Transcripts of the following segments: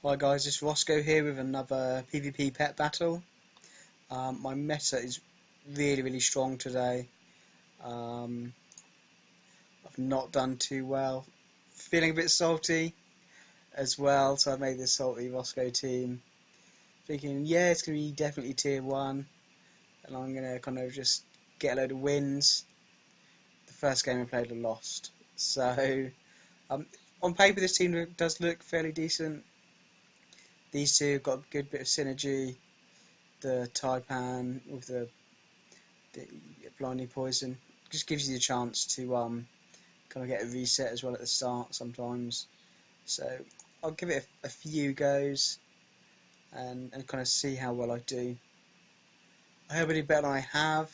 Hi guys, it's Roscoe here with another PvP pet battle. My meta is really strong today. I've not done too well. Feeling a bit salty as well, so I made this salty Roscoe team. Thinking, yeah, it's going to be definitely tier 1, and I'm going to kind of just get a load of wins. The first game I played I lost. So, on paper this team does look fairly decent. These two have got a good bit of synergy. The Taipan with the blinding poison just gives you the chance to kind of get a reset as well at the start sometimes. So I'll give it a few goes and kind of see how well I do. I hope I do better than I have,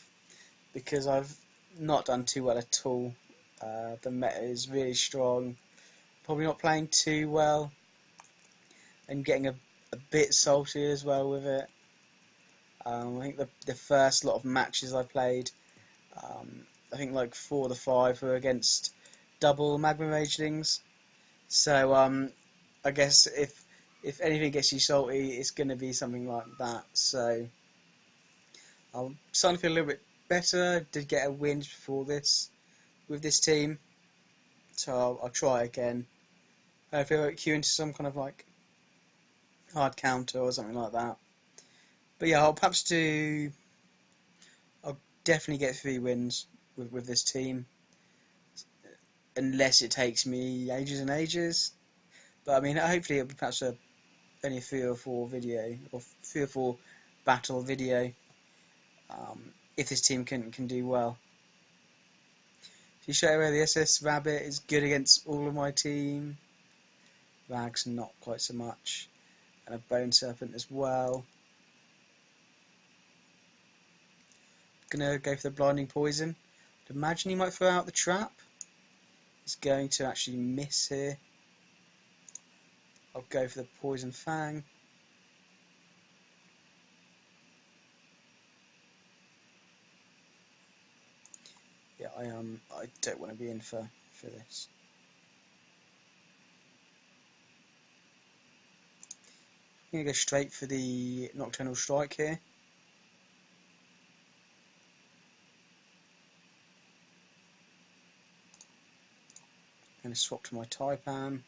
because I've not done too well at all. The meta is really strong. Probably not playing too well and getting a bit salty as well with it. I think the first lot of matches I played, I think like 4 of the 5 were against double Magma Magelings. So I guess if anything gets you salty, it's going to be something like that. So I'm starting to feel a little bit better. Did get a win before this with this team, so I'll try again. Hopefully I'll queue into some kind of like hard counter or something like that. But yeah, I'll definitely get 3 wins with this team, unless it takes me ages and ages. But I mean, hopefully it'll be perhaps only a 3 or 4 video, or 3 or 4 battle video, if this team can do well. If you show where the SS Rabbit is good against all of my team, Rag's not quite so much, and a Bone Serpent as well. Gonna go for the blinding poison. I'd imagine he might throw out the trap. He's going to actually miss here. I'll go for the poison fang. Yeah, I don't want to be in for this. I'm gonna go straight for the Nocturnal Strike here. I'm going to swap to my Taipan.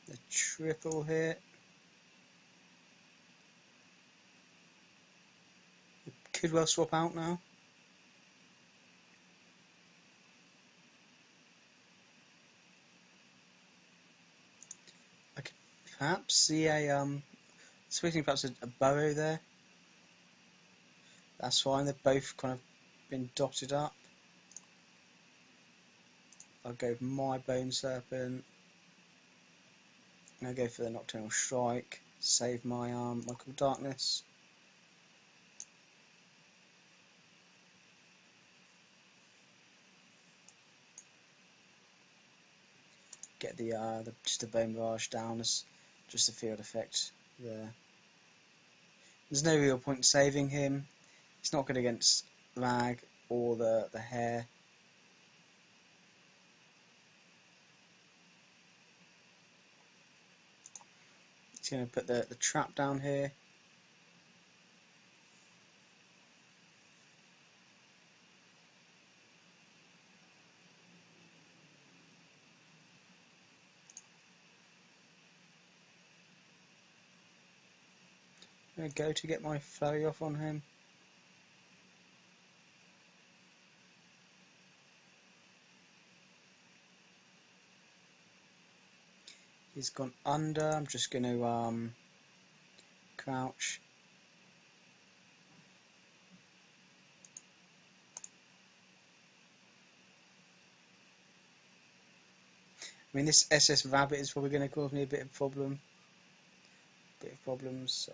The triple hit. Could well swap out now. I could perhaps see switching perhaps a burrow there. That's fine, they've both kind of been dotted up. I'll go with my Bone Serpent. I'll go for the Nocturnal Strike, save my my Cool Darkness. Get the just a Bone Barrage down as just a field effect there. There's no real point in saving him. It's not good against Rag or the Hare. It's going to put the trap down here. I'm going to go to get my flurry off on him. He's gone under. I'm just going to crouch. I mean, this SS Rabbit is probably going to cause me a bit of problems. So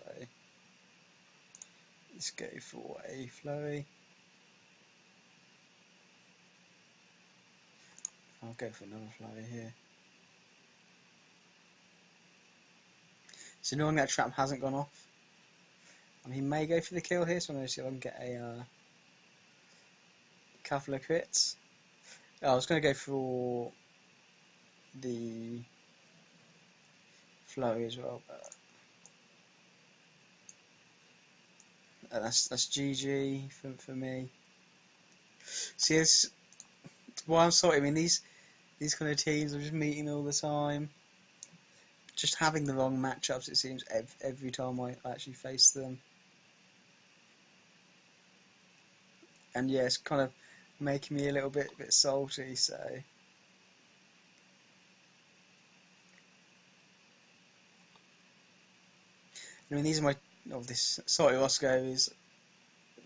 let's go for a flurry. I'll go for another flurry here. So knowing that trap hasn't gone off, and he may go for the kill here, so I'm going to see if I can get a couple of crits. I was going to go for the Flurry as well, but that's GG for me. See, it's why I'm sorry. I mean, these kind of teams I'm just meeting all the time, just having the wrong matchups. It seems every time I actually face them, and yeah, it's kind of making me a little bit salty. So. I mean, these are my. Oh, this Sorry, Roscoe is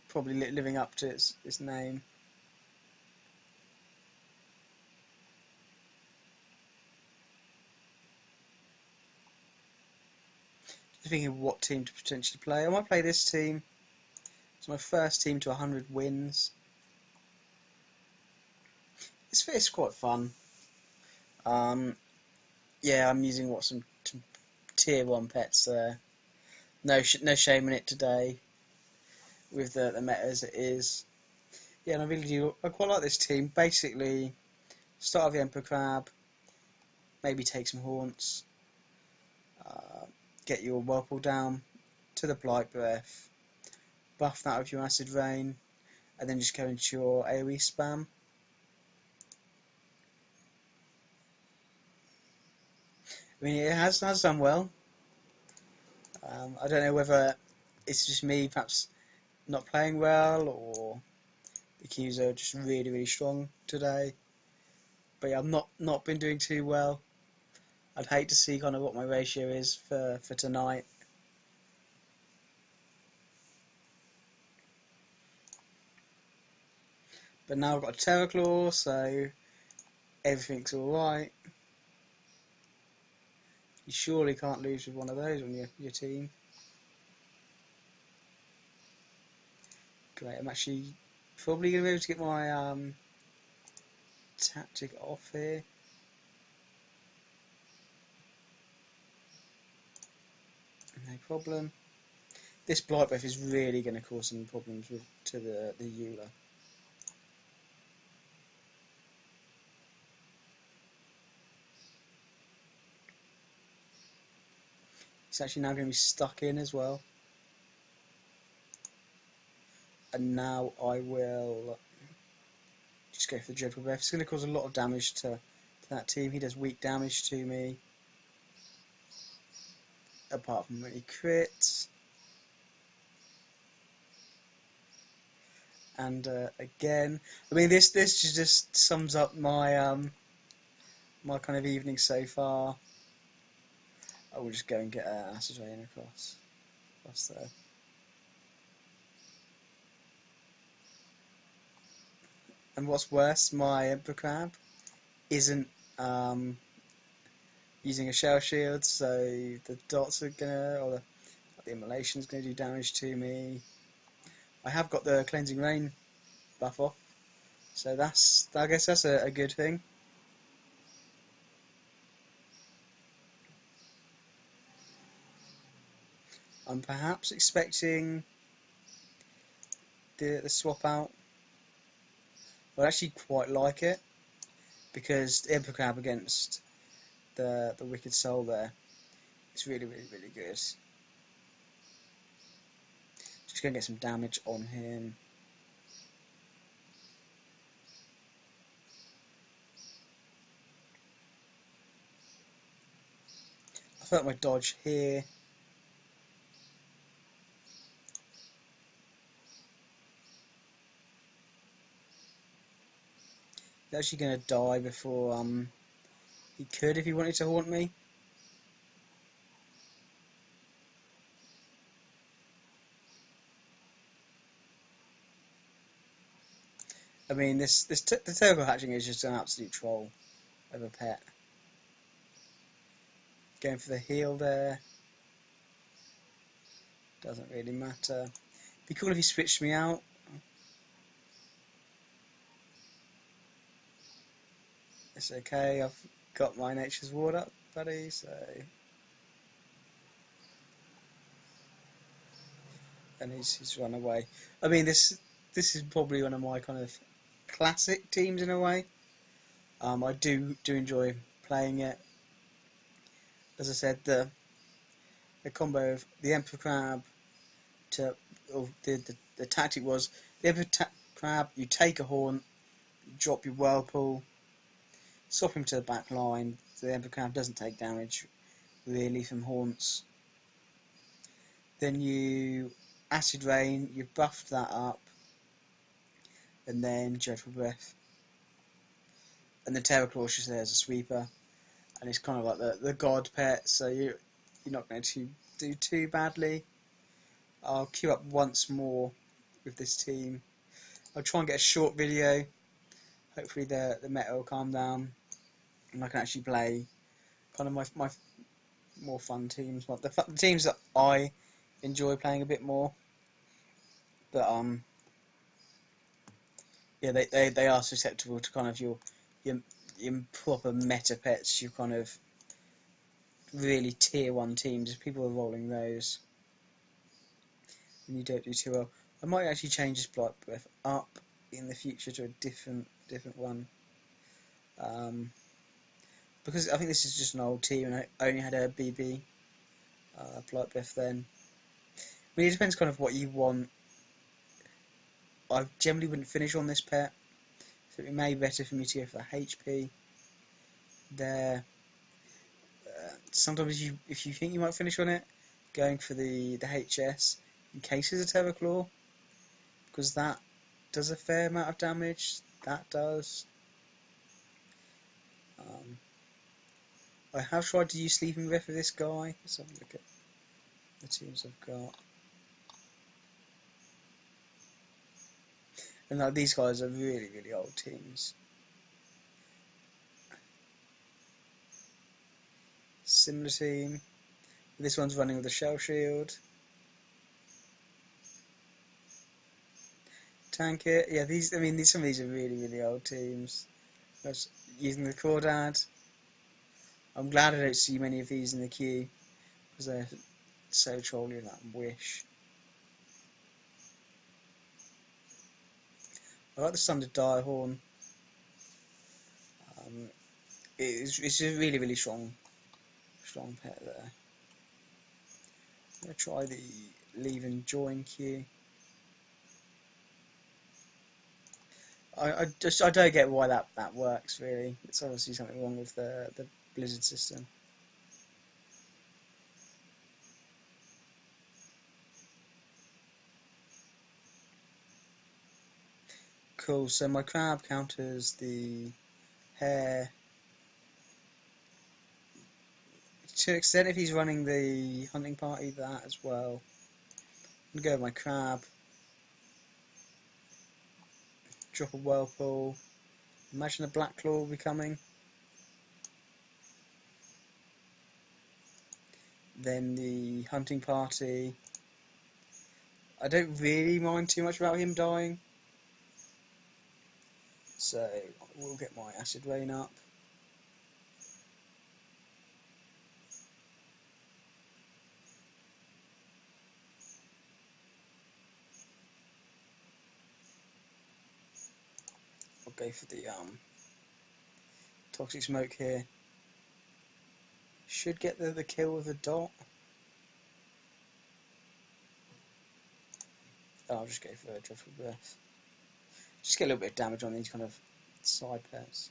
probably living up to its name. Just thinking what team to potentially play. I might play this team. It's my first team to 100 wins. It's quite fun. Yeah, I'm using some tier 1 pets there. No shame in it today with the meta as it is. Yeah, and I quite like this team. Basically, start with the Emperor Crab, maybe take some Haunts, get your Whirlpool down to the Blight Breath, buff that with your Acid Rain, and then just go into your AoE spam. I mean, it has done well. I don't know whether it's just me perhaps not playing well, or the queues are just really strong today. But yeah, I've not been doing too well. I'd hate to see kind of what my ratio is for tonight. But now I've got a Terraclaw, so everything's alright. You surely can't lose with one of those on your team. Great, I'm actually probably going to be able to get my tactic off here. No problem. This Blight Breath is really going to cause some problems to the Eula. It's actually now going to be stuck in as well. And now I will just go for the Dreadful Breath. It's going to cause a lot of damage to that team. He does weak damage to me, apart from when he crits. And again, I mean, this just sums up my my kind of evening so far. I will just go and get Acid Rain across there. And what's worse, my Emperor Crab isn't using a Shell Shield, so the dots are gonna, or the immolation's gonna do damage to me. I have got the Cleansing Rain buff off, so I guess that's a good thing. I'm perhaps expecting the swap out. I actually quite like it, because the Emperor Crab against the Wicked Soul there, it's really good. Just gonna get some damage on him. I felt my dodge here. He's actually gonna die before he could, if he wanted to haunt me. I mean, the Turgle Hatching is just an absolute troll of a pet. Going for the heal there. Doesn't really matter. It'd be cool if he switched me out. It's okay, I've got my Nature's Ward up, buddy, so... And he's run away. I mean, this is probably one of my kind of classic teams in a way. I do enjoy playing it. As I said, the combo of the Emperor Crab to, or the tactic was the Emperor Crab. You take a Haunt, drop your Whirlpool, swap him to the back line. So the Emperor Crab doesn't take damage really from Haunts. Then you Acid Rain, you buffed that up, and then Dreadful Breath. And the Terraclaw is there as a sweeper, and it's kind of like the god pet, so you're not going to do too badly. I'll queue up once more with this team. I'll try and get a short video. Hopefully the meta will calm down, and I can actually play kind of my more fun teams, the teams that I enjoy playing a bit more. But yeah, they are susceptible to kind of your proper meta pets, your kind of really tier 1 teams. If people are rolling those, and you don't do too well, I might actually change this Blight Breath up in the future to a different one. Because I think this is just an old team, and I only had a BB Blight Breath then. I mean, it depends kind of what you want. I generally wouldn't finish on this pet, so it may be better for me to go for the HP there. Sometimes if you think you might finish on it, going for the HS in case it's a Terraclaw, because that does a fair amount of damage. That does. I have tried to use Sleeping Breath for this guy. Let's have a look at the teams I've got. And like, these guys are really old teams. Similar team. This one's running with a Shell Shield. Tank it. Yeah, some of these are really old teams. That's using the Crawdad. I'm glad I don't see many of these in the queue, because they're so trolly in that Wish. I like the Standard Direhorn. It's a really strong pet there. I'm going to try the Leave and Join queue. I don't get why that works really. It's obviously something wrong with the Blizzard system. Cool, so my Crab counters the Hare. To an extent, if he's running the Hunting Party, that as well. I'm going to go with my Crab. Drop a Whirlpool. Imagine a Black Claw will be coming. Then the Hunting Party. I don't really mind too much about him dying, so we'll get my Acid Rain up. I'll go for the Toxic Smoke here. Should get the kill with a dot. Oh, I'll just go for a Dreadful Breath. Just get a little bit of damage on these kind of side pets.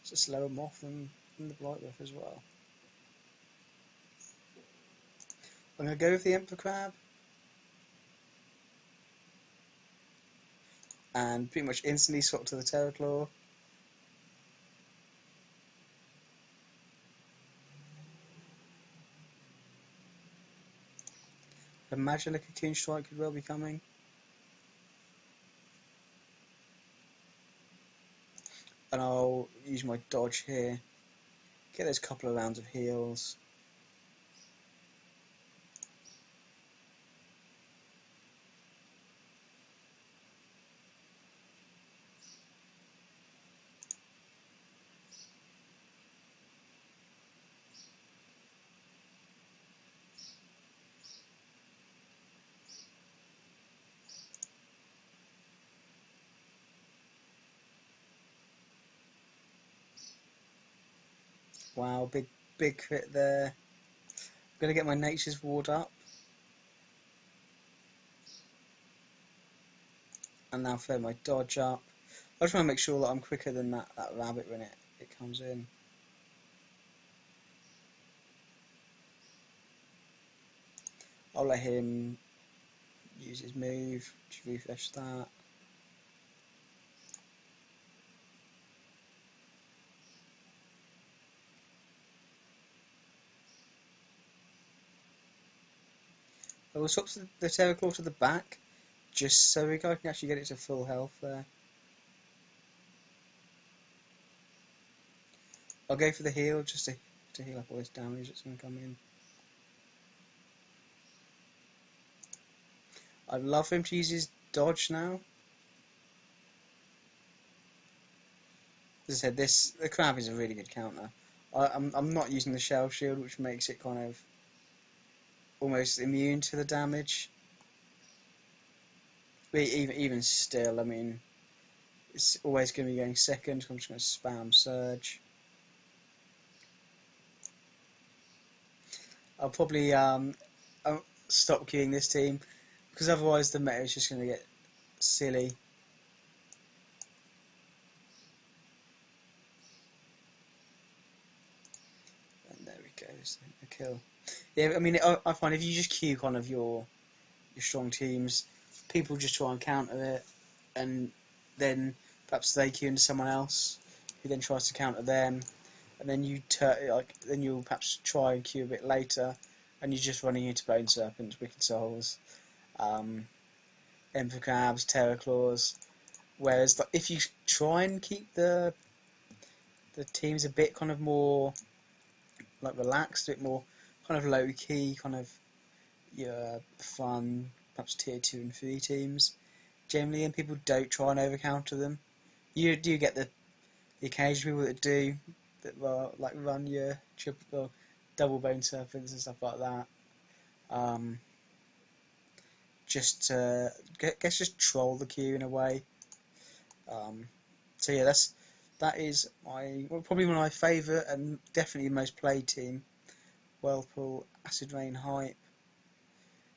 It's a slower moth than the Blight Breath as well. I'm going to go with the Emperor Crab. And pretty much instantly swap to the Terraclaw. Imagine a Cocoon Strike could well be coming. And I'll use my dodge here. Get those couple of rounds of heals. Wow, big crit there. I'm going to get my Nature's Ward up. And now throw my dodge up. I just want to make sure that I'm quicker than that rabbit when it comes in. I'll let him use his move to refresh that. I will swap the Terraclaw to the back, just so we can actually get it to full health there. I'll go for the heal, just to heal up all this damage that's going to come in. I'd love for him to use his dodge now. As I said, the crab is a really good counter. I'm not using the shell shield, which makes it kind of almost immune to the damage. But even still, I mean, it's always going to be going second, so I'm just going to spam Surge. I'll probably stop queuing this team, because otherwise the meta is just going to get silly. And there we go, so a kill. Yeah, I mean, I find if you just queue kind of your strong teams, people just try and counter it, and then perhaps they queue into someone else who then tries to counter them, and then then you'll perhaps try and queue a bit later, and you're just running into Bone Serpents, Wicked Souls, Emperor Crabs, Terraclaws. Whereas if you try and keep the teams a bit kind of more like relaxed, a bit more kind of low key, kind of fun, perhaps tier 2 and 3 teams generally, and people don't try and over counter them. You do get the occasional people that do, that like run your triple, double Bone Serpents and stuff like that. Just to just troll the queue in a way. So yeah, that is probably one of my favourite and definitely the most played team. Whirlpool, Acid Rain, Hype.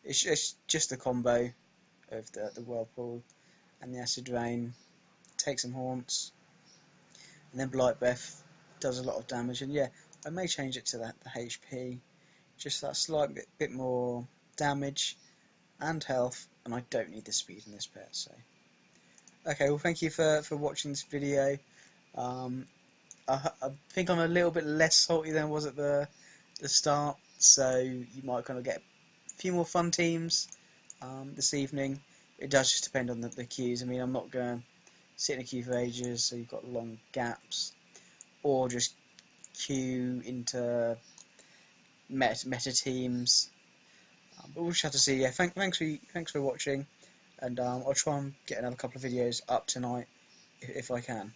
It's just the combo of the Whirlpool and the Acid Rain. Take some Haunts, and then Blight Breath does a lot of damage. And yeah, I may change it to the HP, just that slight bit more damage and health, and I don't need the speed in this pet. So okay, well, thank you for watching this video. I think I'm a little bit less salty than I was at the start, so you might kind of get a few more fun teams this evening. It does just depend on the queues. I mean, I'm not going to sit in a queue for ages, so you've got long gaps, or just queue into meta teams. But we'll just have to see. Yeah, thanks for watching, and I'll try and get another couple of videos up tonight if I can.